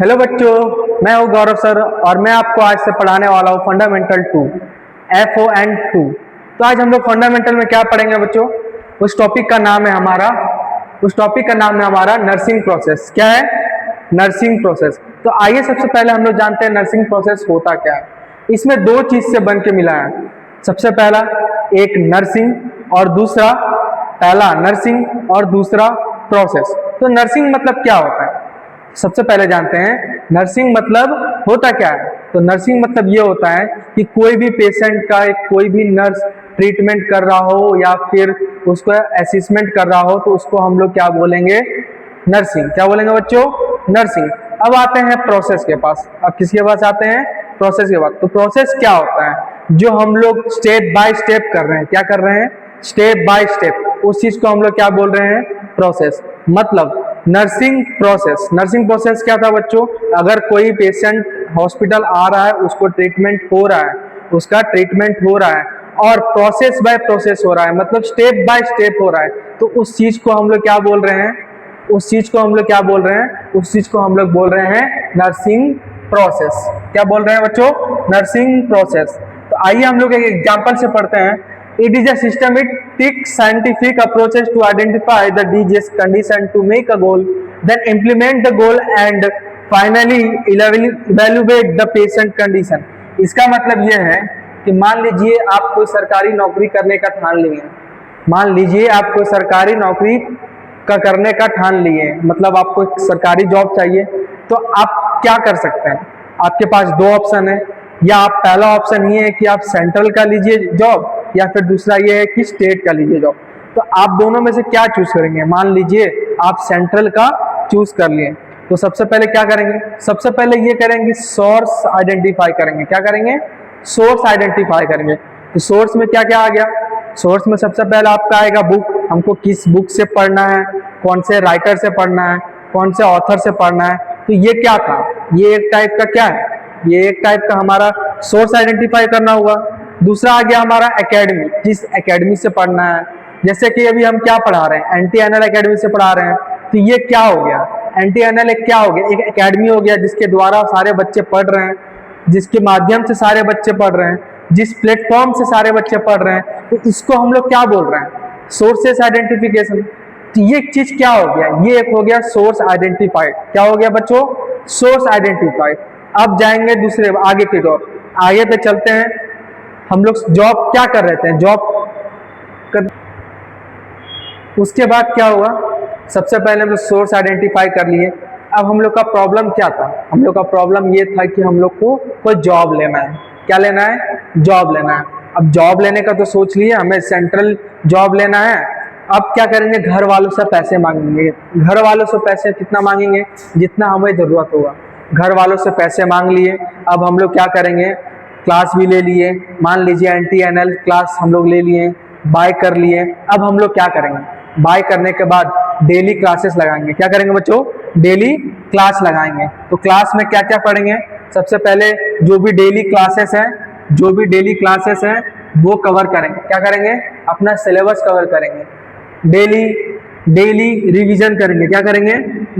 Hello बच्चों, मैं हूं गौरव सर और मैं आपको आज से पढ़ाने वाला हूं फंडामेंटल 2 FON2। तो आज हम लोग फंडामेंटल में क्या पढ़ेंगे बच्चों? उस टॉपिक का नाम है हमारा नर्सिंग प्रोसेस। क्या है? Nursing process. तो आइए सबसे पहले हम लोग जानते हैं नर्सिंग प्रोसेस होता क्या है। इसमें दो चीज से बन के मिला है। सबसे पहला एक नर्सिंग और दूसरा प्रोसेस। तो नर्सिंग मतलब क्या होता है? सबसे पहले जानते हैं नर्सिंग मतलब होता क्या है। तो नर्सिंग मतलब ये होता है कि कोई भी पेशेंट का कोई भी नर्स ट्रीटमेंट कर रहा हो या फिर उसको असिस्टमेंट कर रहा हो तो उसको हम लोग क्या बोलेंगे? नर्सिंग। क्या बोलेंगे बच्चों? नर्सिंग। अब आते हैं प्रोसेस के पास। अब किसके पास आते हैं? प्रोसेस के पास। तो प्रोसेस क्या होता है? जो हम लोग स्टेप बाय स्टेप कर रहे हैं। क्या कर रहे हैं? Step by step. उस चीज को हम लोग क्या बोल रहे हैं? प्रोसेस। मतलब नर्सिंग प्रोसेस क्या था बच्चों? अगर कोई पेशेंट हॉस्पिटल आ रहा है, उसको ट्रीटमेंट हो रहा है और प्रोसेस बाय प्रोसेस हो रहा है, मतलब स्टेप बाय स्टेप हो रहा है, तो उस चीज को हम लोग क्या बोल रहे हैं? उस चीज को हम लोग बोल रहे हैं नर्सिंग प्रोसेस। क्या बोल रहे हैं बच्चों? Nursing process. तो आइए हम लोग एक एग्जांपल से पढ़ते हैं। It is a systematic scientific approaches to identify the disease condition to make a goal, then implement the goal and finally evaluate the patient condition। इसका मतलब यह है कि मान लीजिए आप कोई सरकारी नौकरी करने का ठान लिए, मतलब आपको एक सरकारी जॉब चाहिए, तो आप क्या कर सकते हैं? आपके पास दो ऑप्शन है। या आप पहला ऑप्शन ये है कि आप सेंट्रल का लीजिए जॉब, या फिर दूसरा ये है कि स्टेट का लीजिए जॉब। तो आप दोनों में से क्या चूज करेंगे? मान लीजिए आप सेंट्रल का चूज कर लिए, तो सबसे पहले क्या करेंगे? सबसे पहले ये करेंगे, सोर्स आइडेंटिफाई करेंगे। क्या करेंगे? सोर्स आइडेंटिफाई करेंगे। तो सोर्स में क्या क्या आ गया? सोर्स में सबसे पहले आपका आएगा बुक। हमको किस बुक से पढ़ना है, कौन से राइटर से पढ़ना है, कौन से ऑथर से पढ़ना है। तो ये क्या था? ये एक टाइप का क्या है? ये एक टाइप का हमारा सोर्स आइडेंटिफाई करना होगा। दूसरा आ गया हमारा एकेडमी, जिस एकेडमी से पढ़ना है। जैसे कि अभी हम क्या पढ़ा रहे हैं? एंटी एनएल एकेडमी से पढ़ा रहे हैं। तो ये क्या हो गया? एंटी एनएल एक क्या हो गया? एक एकेडमी हो गया जिसके द्वारा सारे बच्चे पढ़ रहे हैं, जिसके माध्यम से सारे बच्चे पढ़ रहे हैं, जिस प्लेटफॉर्म से सारे बच्चे पढ़ रहे हैं। तो इसको हम लोग क्या बोल रहे हैं? Sources identification. तो ये चीज क्या हो गया? ये एक हो गया सोर्स आइडेंटिफाइड। क्या हो गया बच्चों? Source identified. अब जाएंगे दूसरे आगे की ओर, आगे पे चलते हैं। हम लोग जॉब क्या कर रहे थे? उसके बाद क्या हुआ? सबसे पहले हम लोग सोर्स आइडेंटिफाई कर लिए। अब हम लोग का प्रॉब्लम क्या था? हम लोग का प्रॉब्लम ये था कि हम लोग को कोई जॉब लेना है। क्या लेना है? जॉब लेना है। अब जॉब लेने का तो सोच लिए, हमें सेंट्रल जॉब लेना है। अब क्या करेंगे? घर वालों से पैसे मांगेंगे। घर वालों से पैसे कितना मांगेंगे? जितना हमें जरूरत होगा। घर वालों से पैसे मांग लिए। अब हम लोग क्या करेंगे? क्लास भी ले लिए। मान लीजिए एंटी एनएल क्लास हम लोग ले लिए, बाय कर लिए। अब हम लोग क्या करेंगे? बाय करने के बाद डेली क्लासेस लगाएंगे। क्या करेंगे बच्चों? डेली क्लास लगाएंगे। तो क्लास में क्या क्या पढ़ेंगे? सबसे पहले जो भी डेली क्लासेस हैं वो कवर करेंगे। क्या करेंगे? अपना सिलेबस कवर करेंगे। डेली रिवीजन करेंगे। क्या करेंगे?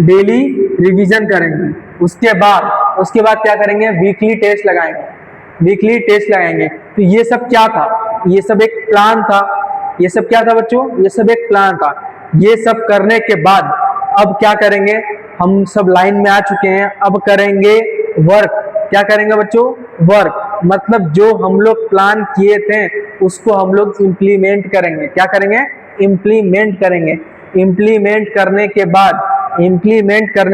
डेली रिवीजन करेंगे। उसके बाद क्या करेंगे? वीकली टेस्ट लगाएंगे। तो ये सब क्या था? ये सब एक प्लान था। ये सब क्या था बच्चों? ये सब एक प्लान था। ये सब करने के बाद अब क्या करेंगे? हम सब लाइन में आ चुके हैं, अब करेंगे वर्क। क्या करेंगे बच्चों? वर्क। मतलब जो हम लोग प्लान किए थे उसको हम लोग इम्प्लीमेंट करेंगे। क्या करेंगे? इम्प्लीमेंट करेंगे। इम्प्लीमेंट करने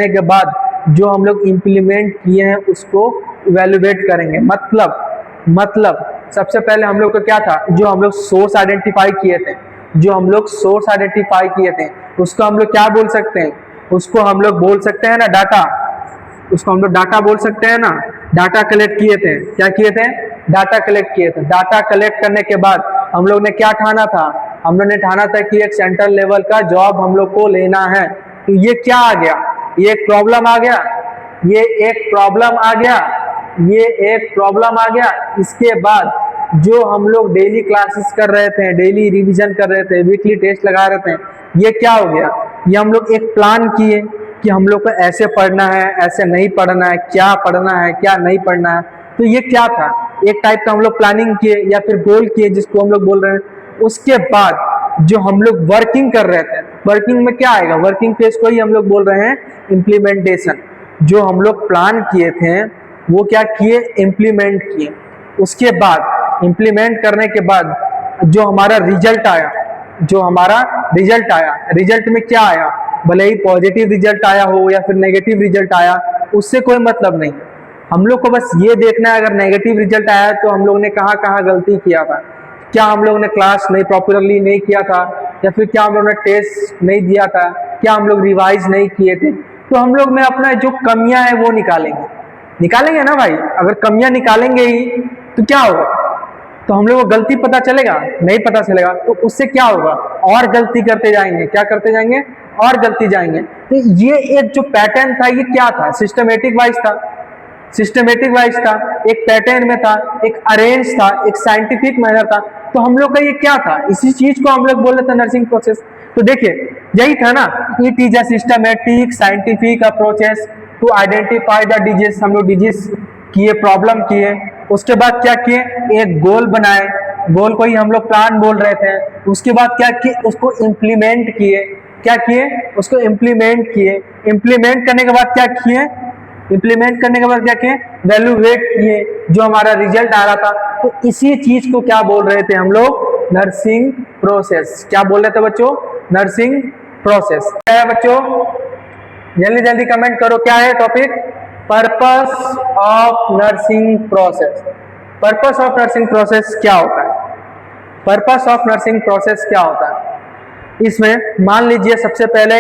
के बाद जो हम लोग इम्प्लीमेंट किए हैं उसको इवेल्युएट करेंगे। मतलब सबसे पहले हम लोग का क्या था? जो हम लोग सोर्स आइडेंटिफाई किए थे उसको हम लोग क्या बोल सकते हैं? उसको हम लोग बोल सकते हैं ना डाटा। उसको हम लोग डाटा बोल सकते हैं ना। डाटा कलेक्ट किए थे। क्या किए थे? डाटा कलेक्ट किए थे। डाटा कलेक्ट करने के बाद हम लोग ने क्या ठाना था? हम लोग ने ठाना था कि एक सेंट्रल लेवल का जॉब हम लोग को लेना है। तो ये क्या आ गया? ये एक प्रॉब्लम आ गया। इसके बाद जो हम लोग डेली क्लासेस कर रहे थे, डेली रिवीजन कर रहे थे, वीकली टेस्ट लगा रहे थे, ये क्या हो गया? ये हम लोग एक प्लान किए। कि हम लोग को ऐसे पढ़ना है, ऐसे नहीं पढ़ना है, क्या पढ़ना है, क्या नहीं पढ़ना है। तो ये क्या था, एक टाइप का हम लोग प्लानिंग किए या फिर गोल किए जिसको हम लोग बोल रहे हैं। उसके बाद जो हम लोग वर्किंग कर रहे थे, वर्किंग में क्या आएगा, वर्किंग फेज को ही हम लोग बोल रहे हैं इम्प्लीमेंटेशन। जो हम लोग प्लान किए थे वो क्या किए, इम्प्लीमेंट किए। उसके बाद इम्प्लीमेंट करने के बाद जो हमारा रिजल्ट आया, जो हमारा रिजल्ट आया, रिजल्ट में क्या आया, भले ही पॉजिटिव रिजल्ट आया हो या फिर नेगेटिव रिजल्ट आया, उससे कोई मतलब नहीं। हम लोग को बस ये देखना है अगर नेगेटिव रिजल्ट आया तो हम लोग ने कहाँ कहाँ गलती किया था, क्या हम लोग ने क्लास नहीं प्रॉपरली नहीं किया था, या फिर क्या हम लोग ने टेस्ट नहीं दिया था, क्या हम लोग रिवाइज नहीं किए थे। तो हम लोग में अपना जो कमियां है वो निकालेंगे ना भाई। अगर कमियां निकालेंगे ही तो क्या होगा, तो हम लोग को गलती पता चलेगा, नहीं पता चलेगा तो उससे क्या होगा, और गलती करते जाएंगे, क्या करते जाएंगे, और गलती जाएंगे। तो ये एक जो पैटर्न था ये क्या था, सिस्टमेटिक वाइज था, सिस्टमेटिक वाइज था, एक पैटर्न में था, एक अरेंज था, एक साइंटिफिक मैनर था। तो हम लोग का ये क्या था, इसी चीज को हम लोग बोल रहे थे नर्सिंग प्रोसेस। तो देखिए यही था ना, it is a systematic scientific approaches to identify the disease. हम लोग डिजीज किए, प्रॉब्लम किए, उसके बाद क्या किए, एक गोल बनाए, गोल को ही हम लोग प्लान बोल रहे थे। उसके बाद क्या किए, उसको इम्प्लीमेंट किए, क्या किए, उसको इम्प्लीमेंट किए। इम्प्लीमेंट करने के बाद क्या किए, इम्प्लीमेंट करने के बाद क्या किए, वैल्यूएट किए, जो हमारा रिजल्ट आ रहा था। तो इसी चीज को क्या बोल रहे थे हम लोग, नर्सिंग प्रोसेस। क्या बोल रहे थे बच्चों, नर्सिंग प्रोसेस। क्या है बच्चों, जल्दी जल्दी कमेंट करो, क्या है topic, purpose of nursing process. Purpose of nursing process क्या होता है, पर्पस ऑफ नर्सिंग प्रोसेस क्या होता है। इसमें मान लीजिए सबसे पहले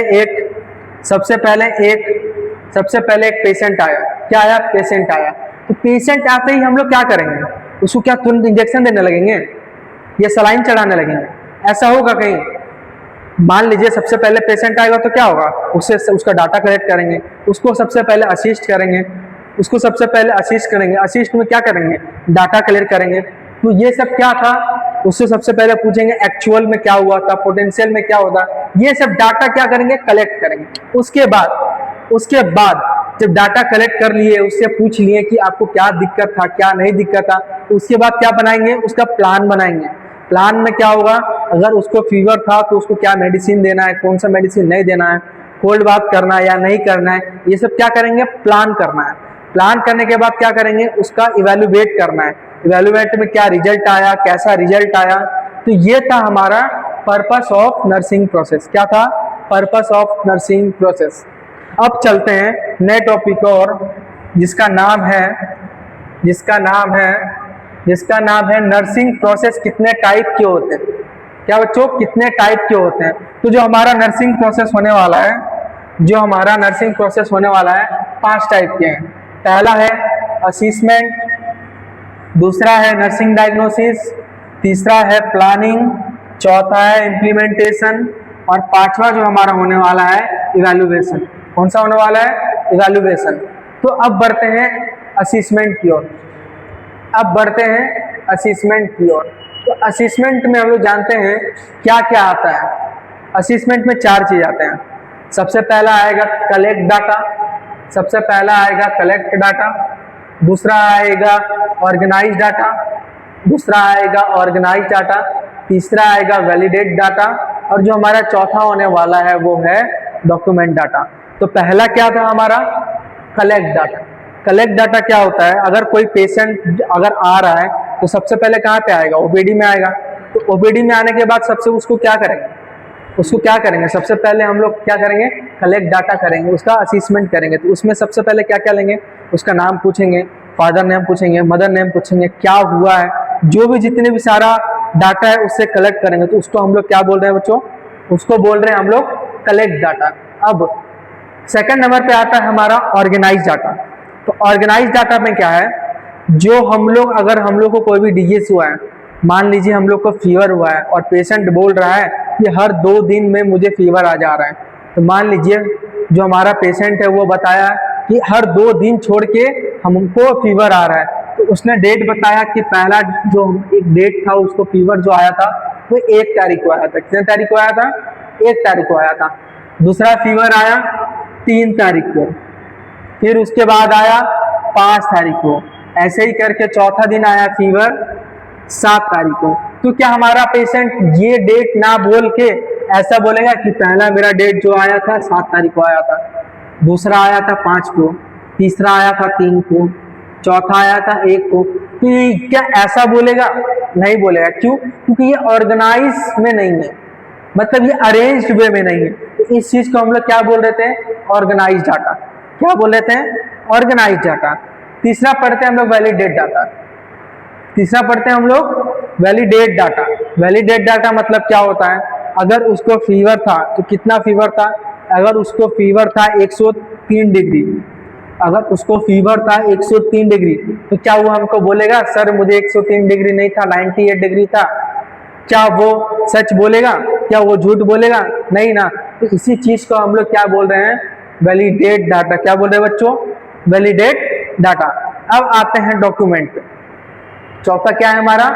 एक पेशेंट आया, क्या आया, पेशेंट आया। तो पेशेंट आते ही हम लोग क्या करेंगे, उसको क्या तुरंत इंजेक्शन देने लगेंगे या सलाइन चढ़ाने लगेंगे, ऐसा होगा कहीं। मान लीजिए सबसे पहले पेशेंट आएगा तो क्या होगा, उससे उसका डाटा कलेक्ट करेंगे, उसको सबसे पहले असिस्ट करेंगे, असिस्ट में क्या करेंगे, डाटा कलेक्ट करेंगे। तो ये सब क्या था, उससे सबसे पहले पूछेंगे एक्चुअल में क्या हुआ था, पोटेंशियल में क्या होता, ये सब डाटा क्या करेंगे, कलेक्ट करेंगे। उसके बाद जब डाटा कलेक्ट कर लिए, उससे पूछ लिए कि आपको क्या दिक्कत था, क्या नहीं दिक्कत था, उसके बाद क्या बनाएंगे, उसका प्लान बनाएंगे। प्लान में क्या होगा, अगर उसको फीवर था तो उसको क्या मेडिसिन देना है, कौन सा मेडिसिन नहीं देना है, कोल्ड बात करना है या नहीं करना है, ये सब क्या करेंगे, प्लान करना है। प्लान करने के बाद क्या करेंगे, उसका इवेल्युएट करना है। इवेल्युएट में क्या रिजल्ट आया, कैसा रिजल्ट आया। तो ये था हमारा पर्पस ऑफ नर्सिंग प्रोसेस। क्या था, पर्पस ऑफ नर्सिंग प्रोसेस। अब चलते हैं नए टॉपिक और, जिसका नाम है नर्सिंग प्रोसेस कितने टाइप के होते हैं। क्या बच्चों, कितने टाइप के होते हैं। तो जो हमारा नर्सिंग प्रोसेस होने वाला है, 5 टाइप के हैं। पहला है असेसमेंट, दूसरा है नर्सिंग डायग्नोसिस, तीसरा है प्लानिंग, चौथा है इम्प्लीमेंटेशन, और 5वां जो हमारा होने वाला है इवैल्यूएशन। कौन सा होने वाला है, इवैल्यूएशन। तो अब बढ़ते हैं असेसमेंट की ओर। तो असेसमेंट में हम लोग जानते हैं क्या क्या आता है। असेसमेंट में 4 चीज आते हैं। सबसे पहला आएगा कलेक्ट डाटा, दूसरा आएगा ऑर्गेनाइज डाटा, तीसरा आएगा वैलिडेट डाटा, और जो हमारा चौथा होने वाला है वो है डॉक्यूमेंट डाटा। तो पहला क्या था हमारा, कलेक्ट डाटा। कलेक्ट डाटा क्या होता है, अगर कोई पेशेंट अगर आ रहा है तो सबसे पहले कहाँ पे आएगा, ओपीडी में आएगा। तो ओपीडी में आने के बाद सबसे उसको क्या करेंगे, सबसे पहले हम लोग क्या करेंगे, कलेक्ट डाटा करेंगे, उसका असेसमेंट करेंगे। तो उसमें सबसे पहले क्या क्या लेंगे, उसका नाम पूछेंगे, फादर नेम पूछेंगे, मदर नेम पूछेंगे, क्या हुआ है, जो भी जितने भी सारा डाटा है उससे कलेक्ट करेंगे। तो उसको हम लोग क्या बोल रहे हैं बच्चों, उसको बोल रहे हैं हम लोग कलेक्ट डाटा। अब सेकंड नंबर पे आता है हमारा ऑर्गेनाइज डाटा। तो ऑर्गेनाइज डाटा में क्या है, जो अगर हम लोग को कोई भी डिजीज हुआ है, मान लीजिए हम लोग को फीवर हुआ है और पेशेंट बोल रहा है कि हर 2 दिन में मुझे फीवर आ जा रहा है। तो मान लीजिए जो हमारा पेशेंट है वो बताया कि हर 2 दिन छोड़ के हमको फीवर आ रहा है। तो उसने डेट बताया कि पहला जो एक डेट था उसको फीवर जो आया था वो 1 तारीख को आया था। कितने तारीख को आया था, 1 तारीख को आया था। दूसरा फीवर आया 3 तारीख को, फिर उसके बाद आया 5 तारीख को, ऐसे ही करके चौथा दिन आया फीवर 7 तारीख को। तो क्या हमारा पेशेंट ये डेट ना बोल के ऐसा बोलेगा कि पहला मेरा डेट जो आया था 7 तारीख को आया था, दूसरा आया था 5 को, तीसरा आया था 3 को, चौथा आया था 1 को? तो क्या ऐसा बोलेगा? नहीं बोलेगा। क्यों? क्योंकि ये ऑर्गेनाइज में नहीं है, मतलब ये अरेंज्ड वे में नहीं है। तो इस चीज को हम लोग क्या बोल रहे थे? Organize data. क्या बोल रहे थे? Organize data. तीसरा पढ़ते हैं हम लोग वैलिडेट डाटा। तीसरा पढ़ते हैं हम लोग वैलिडेट डाटा। वैलिडेट डाटा मतलब क्या होता है? अगर उसको फीवर था तो कितना फीवर था? अगर उसको फीवर था 103 डिग्री, अगर उसको फीवर था 103 डिग्री, तो क्या वो हमको बोलेगा सर मुझे 103 डिग्री नहीं था, 98 डिग्री था? क्या वो सच बोलेगा? क्या वो झूठ बोलेगा? नहीं ना। तो इसी चीज को हम लोग क्या बोल रहे हैं? Validate data. क्या बोल रहे हैं बच्चों? Validate data. अब आते हैं डॉक्यूमेंट पे। चौथा क्या है हमारा?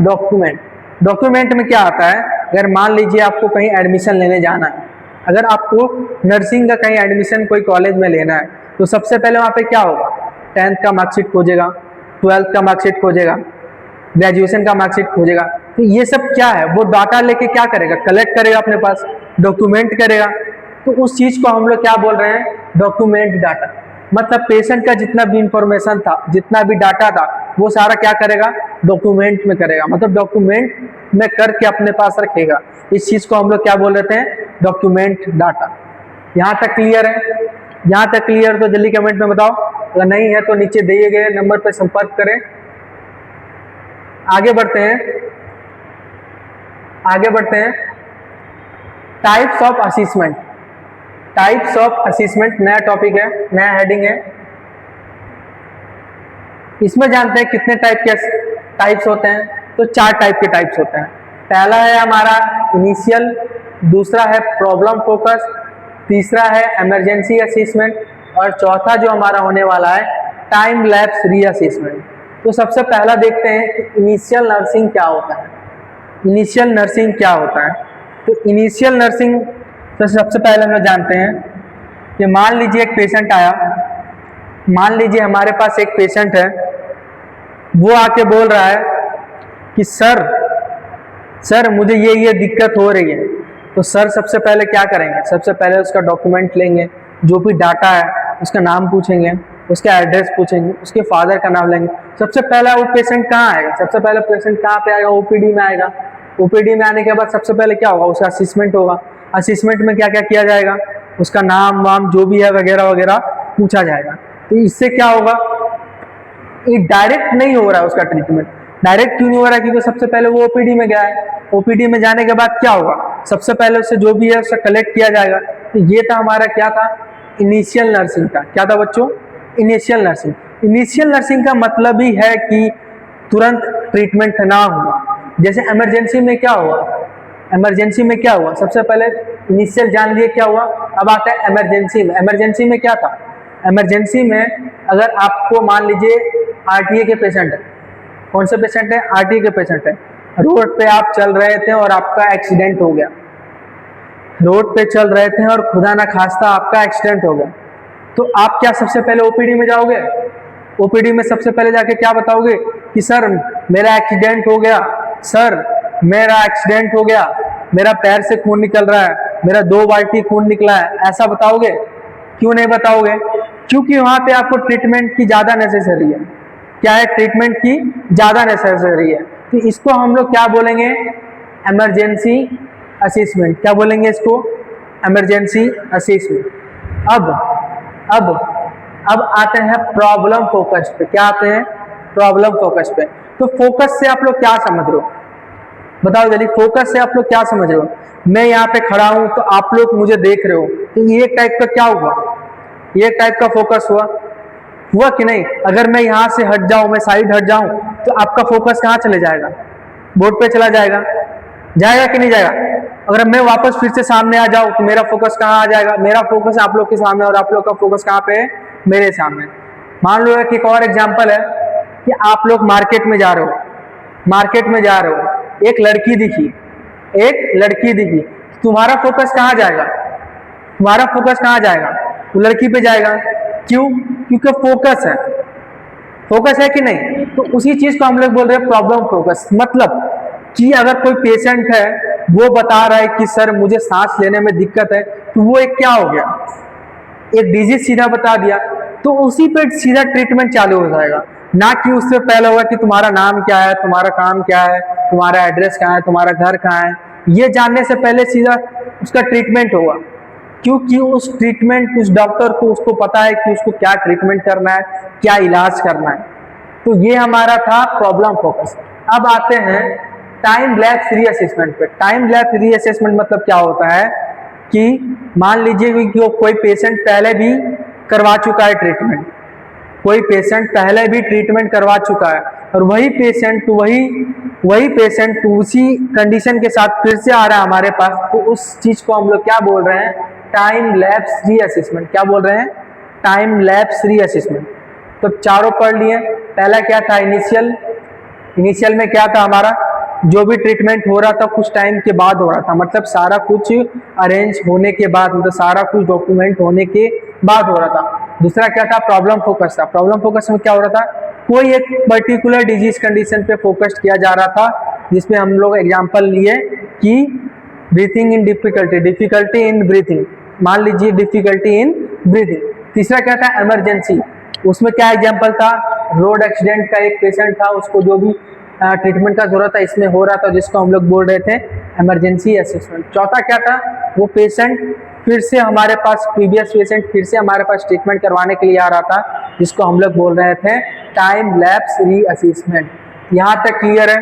डॉक्यूमेंट। डॉक्यूमेंट में क्या आता है? अगर मान लीजिए आपको कहीं एडमिशन लेने जाना है, अगर आपको नर्सिंग का कहीं एडमिशन कोई कॉलेज में लेना है, तो सबसे पहले वहाँ पे क्या होगा? 10th का मार्कशीट खोजेगा, 12th का मार्कशीट खोजेगा, ग्रेजुएशन का मार्कशीट खोजेगा। तो ये सब क्या है? वो डाटा लेके क्या करेगा? कलेक्ट करेगा अपने पास, डॉक्यूमेंट करेगा। तो उस चीज को हम लोग क्या बोल रहे हैं? Document data. मतलब पेशेंट का जितना भी इंफॉर्मेशन था, जितना भी डाटा था, वो सारा क्या करेगा? डॉक्यूमेंट में करेगा, मतलब डॉक्यूमेंट में करके अपने पास रखेगा। इस चीज को हम लोग क्या बोल रहे थे? Document data. यहाँ तक क्लियर है? यहाँ तक क्लियर तो जल्दी कमेंट में बताओ, अगर नहीं है तो नीचे दिए गए नंबर पर संपर्क करें। आगे बढ़ते हैं, आगे बढ़ते हैं। Types of assessment. Types of assessment नया टॉपिक है, नया हेडिंग है। इसमें जानते हैं कितने टाइप के टाइप्स होते हैं? तो 4 टाइप के टाइप्स होते हैं। पहला है हमारा इनिशियल, दूसरा है प्रॉब्लम फोकस, तीसरा है इमरजेंसी असेसमेंट, और चौथा जो हमारा होने वाला है टाइम लैप्स रीअसेसमेंट। तो सबसे पहला देखते हैं कि इनिशियल नर्सिंग क्या होता है। इनिशियल नर्सिंग क्या होता है? तो इनिशियल नर्सिंग तो सबसे पहले हम लोग जानते हैं कि मान लीजिए एक पेशेंट आया, मान लीजिए हमारे पास एक पेशेंट है, वो आके बोल रहा है कि सर मुझे ये दिक्कत हो रही है। तो सर सबसे पहले क्या करेंगे? सबसे पहले उसका डॉक्यूमेंट लेंगे, जो भी डाटा है उसका नाम पूछेंगे, उसका एड्रेस पूछेंगे, उसके फादर का नाम लेंगे। सबसे पहला वो पेशेंट कहाँ आएगा? सबसे पहले पेशेंट कहाँ पे आएगा? ओपीडी में आएगा। ओपीडी में आने के बाद सबसे पहले क्या होगा? उसका असेसमेंट होगा। असेसमेंट में क्या क्या किया जाएगा? उसका नाम वाम जो भी है वगैरह वगैरह पूछा जाएगा। तो इससे क्या होगा? ये डायरेक्ट नहीं हो रहा है उसका ट्रीटमेंट। डायरेक्ट क्यों नहीं हो रहा है? क्योंकि सबसे पहले वो ओपीडी में गया है। ओपीडी में जाने के बाद क्या होगा? सबसे पहले उससे जो भी है उससे कलेक्ट किया जाएगा। तो ये था हमारा क्या था? इनिशियल नर्सिंग का। क्या था बच्चों? Initial nursing. इनिशियल नर्सिंग का मतलब ही है कि तुरंत ट्रीटमेंट ना हुआ। जैसे इमरजेंसी में क्या हुआ? इमरजेंसी में क्या हुआ? सबसे पहले इनिशियल जान लिए क्या हुआ, अब आता है इमरजेंसी में। इमरजेंसी में क्या था? इमरजेंसी में अगर आपको मान लीजिए आरटीए के पेशेंट है, कौन से पेशेंट है? आरटीए के पेशेंट है। रोड पे आप चल रहे थे और आपका एक्सीडेंट हो गया, रोड पे चल रहे थे और खुदा ना खास्ता आपका एक्सीडेंट हो गया, तो आप क्या सबसे पहले ओपीडी में जाओगे? ओपीडी में सबसे पहले जाके क्या बताओगे कि सर मेरा एक्सीडेंट हो गया, सर मेरा एक्सीडेंट हो गया, मेरा पैर से खून निकल रहा है, मेरा 2 बाल्टी खून निकला है, ऐसा बताओगे? क्यों नहीं बताओगे? क्योंकि वहां पे आपको ट्रीटमेंट की ज्यादा नेसेसरी है। क्या है? ट्रीटमेंट की ज्यादा नेसेसरी है। तो इसको हम लोग क्या बोलेंगे? Emergency assessment. क्या बोलेंगे इसको? Emergency assessment. अब आते हैं प्रॉब्लम फोकस पे। क्या आते हैं? प्रॉब्लम फोकस पे। तो फोकस से आप लोग क्या समझ रहे हो? बताओ जल्दी, फोकस से आप लोग क्या समझ रहे हो? मैं यहाँ पे खड़ा हूं तो आप लोग मुझे देख रहे हो, तो ये टाइप का क्या हुआ? ये टाइप का फोकस हुआ कि नहीं? अगर मैं यहाँ से हट जाऊं, मैं साइड हट जाऊं, तो आपका फोकस कहाँ चले जाएगा? बोर्ड पे चला जाएगा। जाएगा कि नहीं जाएगा? अगर मैं वापस फिर से सामने आ जाऊं तो मेरा फोकस कहाँ आ जाएगा? मेरा फोकस आप लोग के सामने और आप लोग का फोकस कहाँ पे है? मेरे सामने। मान लो एक और एग्जाम्पल है कि आप लोग मार्केट में जा रहे हो, मार्केट में जा रहे हो, एक लड़की दिखी, एक लड़की दिखी, तुम्हारा फोकस कहाँ जाएगा? तुम्हारा फोकस कहाँ जाएगा? वो लड़की पे जाएगा। क्यों? क्योंकि फोकस है, फोकस है कि नहीं। तो उसी चीज को हम लोग बोल रहे हैं प्रॉब्लम फोकस। मतलब कि अगर कोई पेशेंट है वो बता रहा है कि सर मुझे सांस लेने में दिक्कत है, तो वो एक क्या हो गया, एक डिजीज सीधा बता दिया, तो उसी पे सीधा ट्रीटमेंट चालू हो जाएगा। ना कि उससे पहले होगा कि तुम्हारा नाम क्या है, तुम्हारा काम क्या है, तुम्हारा एड्रेस कहाँ है, तुम्हारा घर कहाँ है, ये जानने से पहले सीधा उसका ट्रीटमेंट होगा। क्योंकि उस ट्रीटमेंट, उस डॉक्टर को उसको पता है कि उसको क्या ट्रीटमेंट करना है, क्या इलाज करना है। तो ये हमारा था प्रॉब्लम फोकस। अब आते हैं टाइम लैप्स रीअसेसमेंट पे। टाइम लैप्स रीअसेसमेंट मतलब क्या होता है कि मान लीजिए कि कोई पेशेंट पहले भी करवा चुका है ट्रीटमेंट, कोई पेशेंट पहले भी ट्रीटमेंट करवा चुका है और वही पेशेंट उसी कंडीशन के साथ फिर से आ रहा है हमारे पास, तो उस चीज को हम लोग क्या बोल रहे हैं, टाइम लैप्स रीअसेसमेंट। क्या बोल रहे हैं? Time lapse reassessment. तो चारों पढ़ लिए। पहला क्या था? इनिशियल में क्या था हमारा, जो भी ट्रीटमेंट हो रहा था कुछ टाइम के बाद हो रहा था, मतलब सारा कुछ अरेंज होने के बाद, मतलब सारा कुछ डॉक्यूमेंट होने के बाद हो रहा था। दूसरा क्या था? प्रॉब्लम फोकस था। प्रॉब्लम फोकस में क्या हो रहा था, कोई एक पर्टिकुलर डिजीज कंडीशन पे फोकस किया जा रहा था, जिसमें हम लोग एग्जांपल लिए कि breathing in difficulty in breathing, मान लीजिए डिफिकल्टी इन ब्रीथिंग। तीसरा क्या था? इमरजेंसी। उसमें क्या एग्जांपल था? रोड एक्सीडेंट का एक पेशेंट था, उसको जो भी ट्रीटमेंट का जरूरत था इसमें हो रहा था, जिसको हम लोग बोल रहे थे इमरजेंसी असिस्टेंट। चौथा क्या था? वो पेशेंट फिर से हमारे पास, प्रीवियस पेशेंट फिर से हमारे पास ट्रीटमेंट करवाने के लिए आ रहा था, जिसको हम लोग बोल रहे थे टाइम लैप्स रीअसेसमेंट। यहाँ तक क्लियर है?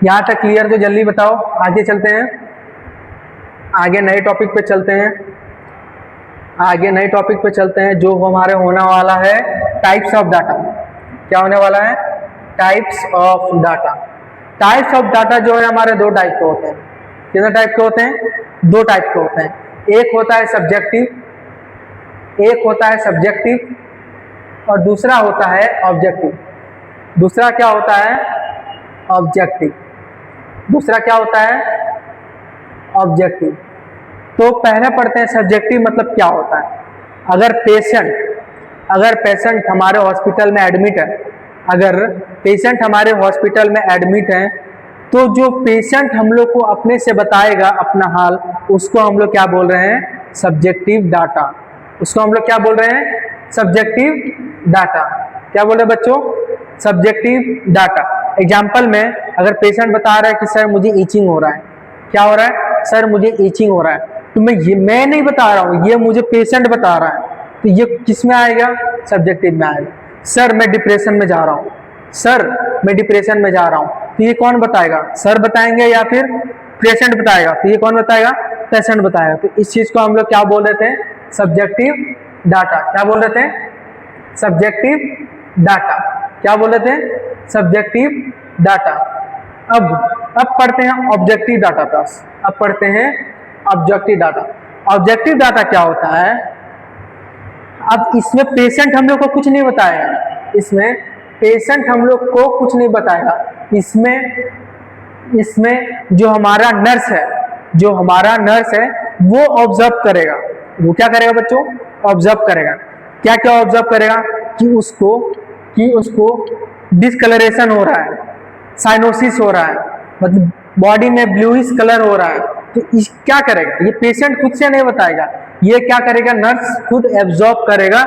यहाँ तक क्लियर? तो जल्दी बताओ, आगे चलते हैं, आगे नए टॉपिक पे चलते हैं, आगे नए टॉपिक पे चलते हैं जो हमारे होने वाला है टाइप्स ऑफ डाटा। क्या होने वाला है? Types of data. Types of data जो है हमारे दो टाइप के होते हैं। कितने टाइप के होते हैं? दो टाइप के होते हैं। एक होता है सब्जेक्टिव, एक होता है सब्जेक्टिव और दूसरा होता है ऑब्जेक्टिव। दूसरा क्या होता है? ऑब्जेक्टिव। दूसरा क्या होता है? ऑब्जेक्टिव। तो पहले पढ़ते हैं सब्जेक्टिव मतलब क्या होता है। अगर पेशेंट हमारे हॉस्पिटल में एडमिट है, अगर पेशेंट हमारे हॉस्पिटल में एडमिट है, तो जो पेशेंट हम लोग को अपने से बताएगा अपना हाल, उसको हम लोग क्या बोल रहे हैं? Subjective data. उसको हम लोग क्या बोल रहे हैं? Subjective data. क्या बोल रहे हैं बच्चों? Subjective data. एग्जाम्पल में अगर पेशेंट बता रहा है कि सर मुझे ईचिंग हो रहा है, क्या हो रहा है? सर मुझे ईचिंग हो रहा है, तो मैं नहीं बता रहा हूँ, ये मुझे पेशेंट बता रहा है, तो ये किस में आएगा? सब्जेक्टिव में आएगा। सर मैं डिप्रेशन में जा रहा हूँ, सर मैं डिप्रेशन में जा रहा हूँ, तो ये कौन बताएगा? सर बताएंगे या फिर पेशेंट बताएगा? तो ये कौन बताएगा? पेशेंट बताएगा। तो इस चीज को हम लोग क्या बोल रहे थे? Subjective data. क्या बोल रहे थे? Subjective data. क्या बोल रहे थे? Subjective data. अब पढ़ते हैं ऑब्जेक्टिव डाटा पास। अब पढ़ते हैं ऑब्जेक्टिव डाटा। ऑब्जेक्टिव डाटा क्या होता है? अब इसमें पेशेंट हम लोग को कुछ नहीं बताएगा, इसमें पेशेंट हम लोग को कुछ नहीं बताएगा। इसमें जो हमारा नर्स है वो ऑब्जर्व करेगा। वो क्या करेगा बच्चों? ऑब्जर्व करेगा। क्या क्या ऑब्जर्व करेगा? कि उसको डिस्कलरेशन हो रहा है, साइनोसिस हो रहा है, मतलब बॉडी में ब्लूइश कलर हो रहा है, तो क्या करेगा? ये पेशेंट खुद से नहीं बताएगा, ये क्या करेगा? नर्स खुद एब्जॉर्ब करेगा।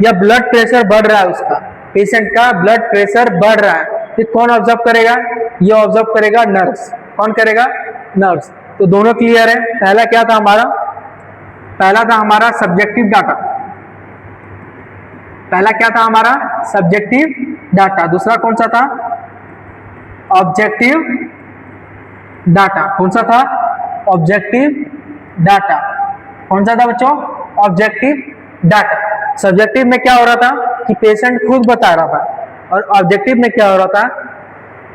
या ब्लड प्रेशर बढ़ रहा है, उसका पेशेंट का ब्लड प्रेशर बढ़ रहा है, तो कौन ऑब्जर्व करेगा? ये ऑब्जर्व करेगा नर्स। कौन करेगा? नर्स। तो दोनों क्लियर है। पहला क्या था हमारा? पहला था हमारा सब्जेक्टिव डाटा। पहला क्या था हमारा? Subjective data. दूसरा कौन सा था? Objective data. कौन सा था? Objective data. कौन सा था बच्चों? Objective data. सब्जेक्टिव में क्या हो रहा था कि पेशेंट खुद बता रहा था, और ऑब्जेक्टिव में क्या हो रहा था?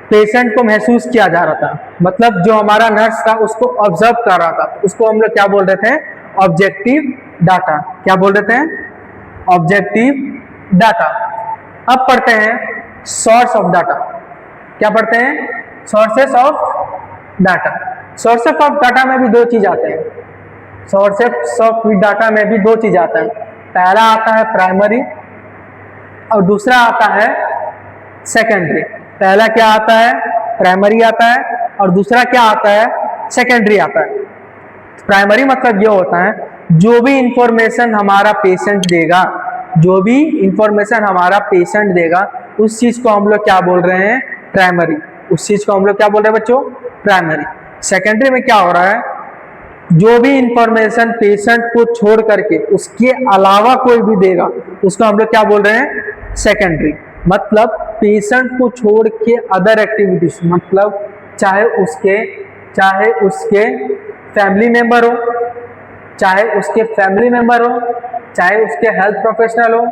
पेशेंट को महसूस किया जा रहा था, मतलब जो हमारा नर्स था उसको ऑब्जर्व कर रहा था, उसको हम लोग क्या बोल रहे थे? Objective data. क्या बोल रहे थे? Objective data. अब पढ़ते हैं सोर्स ऑफ डाटा। क्या पढ़ते हैं? Sources of data. Sources of data में भी दो चीज आते हैं। सोर्सेस ऑफ डाटा में भी दो चीज आता है, पहला आता है प्राइमरी और दूसरा आता है सेकेंडरी। पहला क्या आता है? प्राइमरी आता है और दूसरा क्या आता है? सेकेंडरी आता है। प्राइमरी मतलब ये होता है जो भी इंफॉर्मेशन हमारा पेशेंट देगा, जो भी इंफॉर्मेशन हमारा पेशेंट देगा उस चीज को हम लोग क्या बोल रहे हैं? प्राइमरी। उस चीज को हम लोग क्या बोल रहे हैं बच्चों? प्राइमरी। सेकेंडरी में क्या हो रहा है? जो भी इंफॉर्मेशन पेशेंट को छोड़ करके उसके अलावा कोई भी देगा उसको हम लोग क्या बोल रहे हैं? सेकेंडरी। मतलब पेशेंट को छोड़ के अदर एक्टिविटीज, मतलब चाहे उसके फैमिली मेंबर हो, चाहे उसके हेल्थ प्रोफेशनल हो,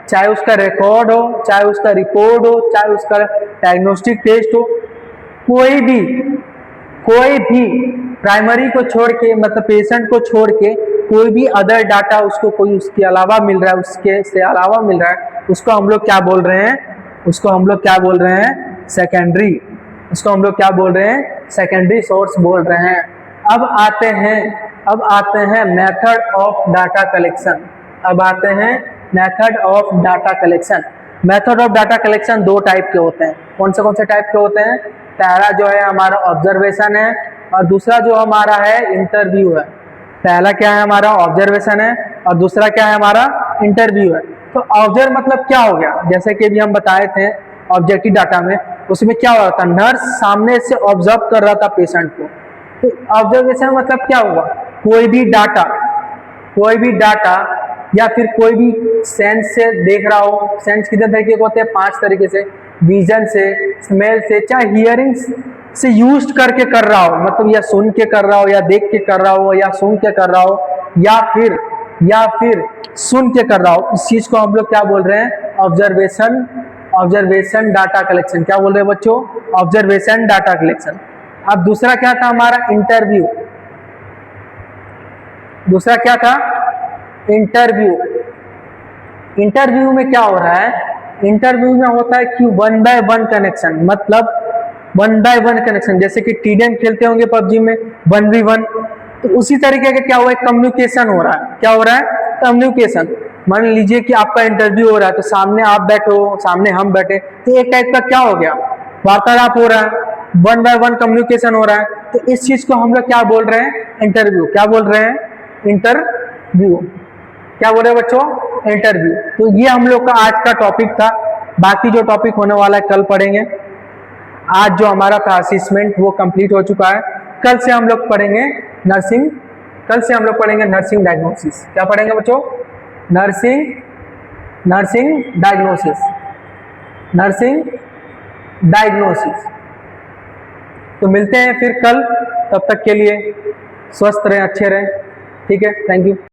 चाहे उसका रिकॉर्ड हो, चाहे उसका रिपोर्ट हो, चाहे उसका डायग्नोस्टिक टेस्ट हो, कोई भी प्राइमरी को छोड़ के, मतलब पेशेंट को छोड़ के कोई भी अदर डाटा उसको कोई उसके अलावा मिल रहा है, उसके से अलावा मिल रहा है, उसको हम लोग क्या बोल रहे हैं? उसको हम लोग क्या बोल रहे हैं? सेकेंडरी। उसको हम लोग क्या बोल रहे हैं? सेकेंडरी सोर्स बोल रहे हैं। अब आते हैं मेथड ऑफ डाटा कलेक्शन। अब आते हैं method of data collection. Method of data collection दो टाइप के होते हैं। कौन से टाइप के होते हैं? पहला जो है हमारा ऑब्जर्वेशन है और दूसरा जो हमारा है इंटरव्यू है। पहला क्या है? हमारा ऑब्जर्वेशन है और दूसरा क्या है? हमारा इंटरव्यू है। तो ऑब्जर्व मतलब क्या हो गया? जैसे कि अभी हम बताए थे ऑब्जेक्टिव डाटा में, उसमें क्या हो रहा था? नर्स सामने से ऑब्जर्व कर रहा था पेशेंट को। तो ऑब्जर्वेशन मतलब क्या हुआ? कोई भी डाटा या फिर कोई भी सेंस से देख रहा हो। सेंस कितने तरीके के होते हैं? 5 तरीके से। विजन से, स्मेल से, चाहे हियरिंग से यूज करके कर रहा हो, मतलब या सुन के कर रहा हो, या देख के कर रहा हो, या सुन के कर रहा हो, या फिर सुन के कर रहा हो। इस चीज को हम लोग क्या बोल रहे हैं? Observation data collection. क्या बोल रहे हैं बच्चों? Observation data collection. अब दूसरा क्या था हमारा? इंटरव्यू। दूसरा क्या था? इंटरव्यू में क्या हो रहा है? इंटरव्यू में होता है कि 1 by 1 कनेक्शन, मतलब 1 by 1 कनेक्शन। जैसे कि TDM खेलते होंगे पबजी में 1v1, तो उसी तरीके का क्या हुआ है? कम्युनिकेशन हो रहा है। क्या हो रहा है? कम्युनिकेशन। मान लीजिए कि आपका इंटरव्यू हो रहा है, तो सामने आप बैठो, सामने हम बैठे, तो एक टाइप का क्या हो गया? वार्तालाप हो रहा है, 1 by 1 कम्युनिकेशन हो रहा है। तो इस चीज को हम लोग क्या बोल रहे हैं? इंटरव्यू। क्या बोल रहे हैं? इंटरव्यू। क्या बोल रहे हैं बच्चों? इंटरव्यू। तो ये हम लोग का आज का टॉपिक था। बाकी जो टॉपिक होने वाला है कल पढ़ेंगे। आज जो हमारा था असेसमेंट वो कंप्लीट हो चुका है। कल से हम लोग पढ़ेंगे नर्सिंग डायग्नोसिस। क्या पढ़ेंगे बच्चों? Nursing diagnosis. तो मिलते हैं फिर कल। तब तक के लिए स्वस्थ रहें, अच्छे रहें। ठीक है, थैंक यू।